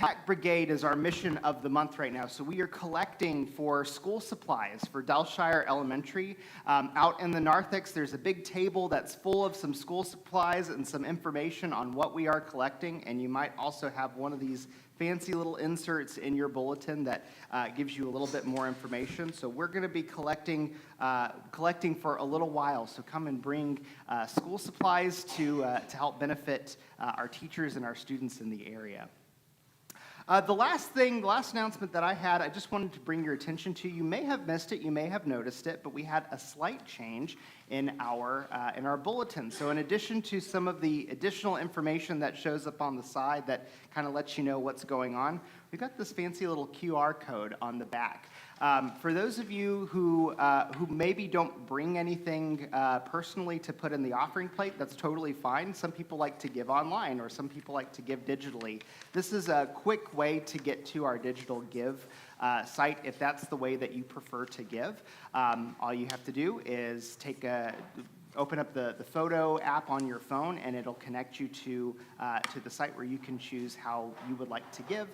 Black Brigade is our mission of the month right now. So we are collecting for school supplies for Delshire Elementary. Out in the narthex, there's a big table that's full of some school supplies and some information on what we are collecting. And you might also have one of these fancy little inserts in your bulletin that gives you a little bit more information. So we're going to be collecting for a little while. So come and bring school supplies to help benefit our teachers and our students in the area. The last announcement that I had, I just wanted to bring your attention to. You may have missed it, you may have noticed it, but we had a slight change in our bulletin. So in addition to some of the additional information that shows up on the side that kind of lets you know what's going on, we've got this fancy little QR code on the back. For those of you who maybe don't bring anything personally to put in the offering plate, that's totally fine. Some people like to give online, or some people like to give digitally. This is a quick way to get to our digital give site if that's the way that you prefer to give. All you have to do is open up the photo app on your phone, and it'll connect you to the site where you can choose how you would like to give,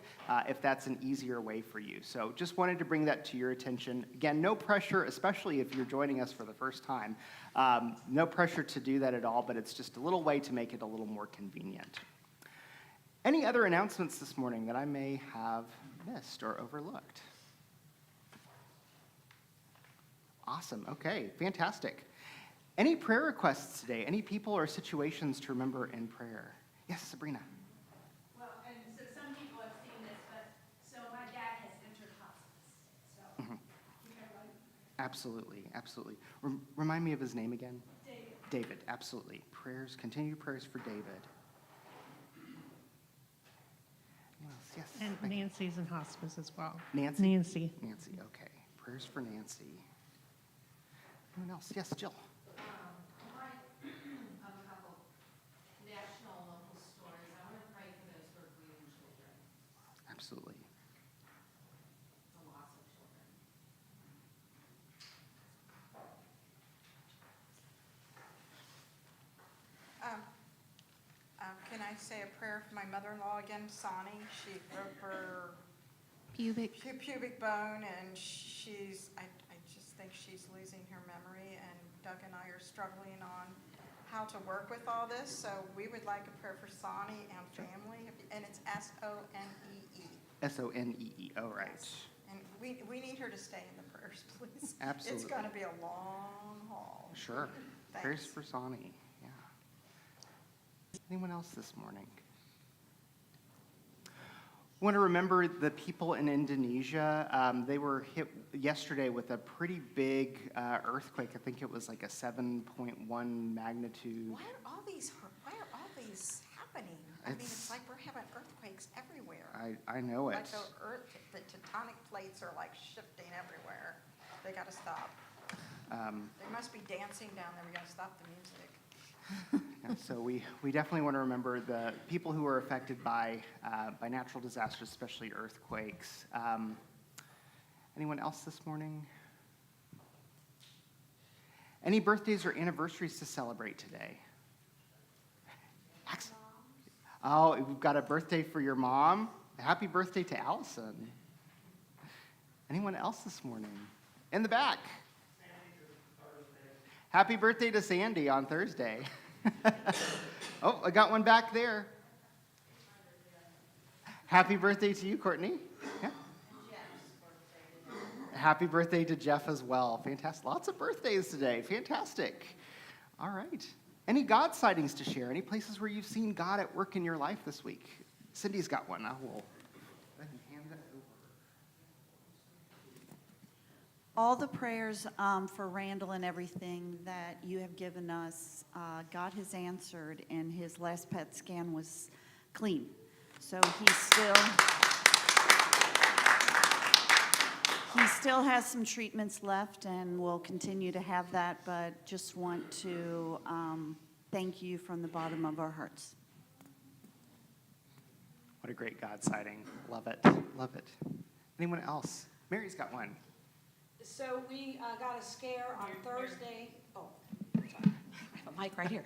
if that's an easier way for you. So just wanted to bring that to your attention. Again, no pressure, especially if you're joining us for the first time. No pressure to do that at all, but it's just a little way to make it a little more convenient. Any other announcements this morning that I may have missed or overlooked? Awesome. Okay, fantastic. Any prayer requests today? Any people or situations to remember in prayer? Yes, Sabrina. Well, and so some people have seen this, but so my dad has entered hospice. So, Absolutely, absolutely. Remind me of his name again? David. David, absolutely. Continued prayers for David. Anyone else? Yes. And Nancy's in hospice as well. Nancy? Nancy. Nancy, okay. Prayers for Nancy. Anyone else? Yes, Jill. A couple national and local stories. I want to pray for those who are grieving children, Absolutely. the loss of children. Can I say a prayer for my mother-in-law again, Sonny? She broke her pubic bone, and I just think she's losing her memory, and Doug and I are struggling on how to work with all this, so we would like a prayer for Sonny and family, and it's S-O-N-E-E. S-O-N-E-E, oh, right. Yes. And we need her to stay in the prayers, please. Absolutely. It's going to be a long haul. Sure. Thanks. Prayers for Sonny, yeah. Anyone else this morning? I want to remember the people in Indonesia. They were hit yesterday with a pretty big earthquake. I think it was like a 7.1 magnitude. Why are all these happening? I mean, it's like we're having earthquakes everywhere. I know it. Like the tectonic plates are like shifting everywhere. They got to stop. They must be dancing down there. We got to stop the music. Yeah, so we definitely want to remember the people who were affected by natural disasters, especially earthquakes. Anyone else this morning? Any birthdays or anniversaries to celebrate today? Oh, we've got a birthday for your mom. Happy birthday to Allison. Anyone else this morning? In the back. Happy birthday to Sandy on Thursday. Oh, I got one back there. Happy birthday to you, Courtney. Yeah. Happy birthday to Jeff as well. Fantastic. Lots of birthdays today. Fantastic. All right. Any God sightings to share? Any places where you've seen God at work in your life this week? Cindy's got one. I will hand that over. All the prayers for Randall and everything that you have given us, God has answered, and his last PET scan was clean. So he still has some treatments left, and will continue to have that, but just want to thank you from the bottom of our hearts. What a great God sighting. Love it. Love it. Anyone else? Mary's got one. So we got a scare on Thursday. Oh, sorry. I have a mic right here.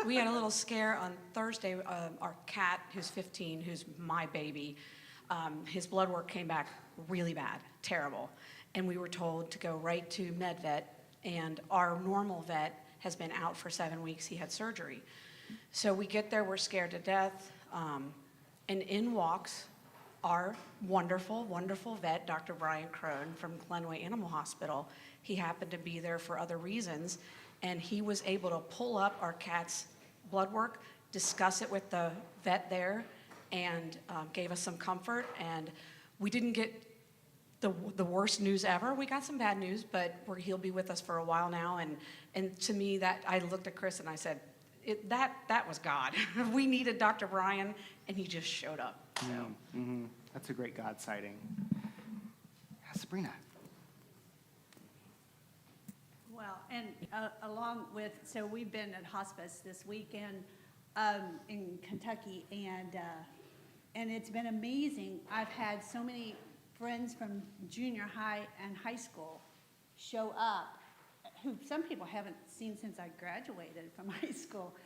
We had a little scare on Thursday. Our cat, who's 15, who's my baby, his blood work came back really bad, terrible. And we were told to go right to MedVet, and our normal vet has been out for 7 weeks. He had surgery. So we get there, we're scared to death, and in walks our wonderful, wonderful vet, Dr. Brian Crone from Glenway Animal Hospital. He happened to be there for other reasons, and he was able to pull up our cat's blood work, discuss it with the vet there, and gave us some comfort. And we didn't get the worst news ever. We got some bad news, but he'll be with us for a while now. And to me, that I looked at Chris and I said, that was God. We needed Dr. Brian, and he just showed up. So. That's a great God sighting. Yeah, Sabrina. Well, and along with, so we've been at hospice this weekend in Kentucky, and it's been amazing. I've had so many friends from junior high and high school show up, who some people haven't seen since I graduated from high school,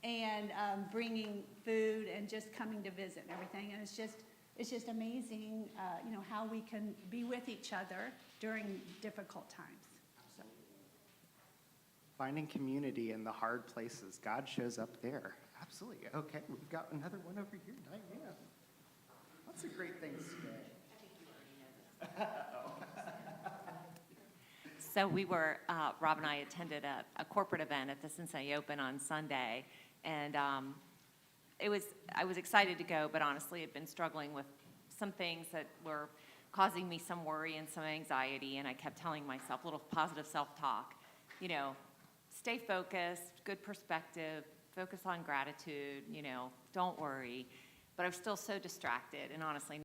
and bringing food and just coming to visit and everything. And it's just amazing, how we can be with each other during difficult times. So. Finding community in the hard places. God shows up there. Absolutely. Okay, we've got another one over here. Diana. Lots of great things today. So Rob and I attended a corporate event at the Cincinnati Open on Sunday, and I was excited to go, but honestly had been struggling with some things that were causing me some worry and some anxiety, and I kept telling myself, a little positive self-talk, stay focused, good perspective, focus on gratitude, don't worry. But I was still so distracted, and honestly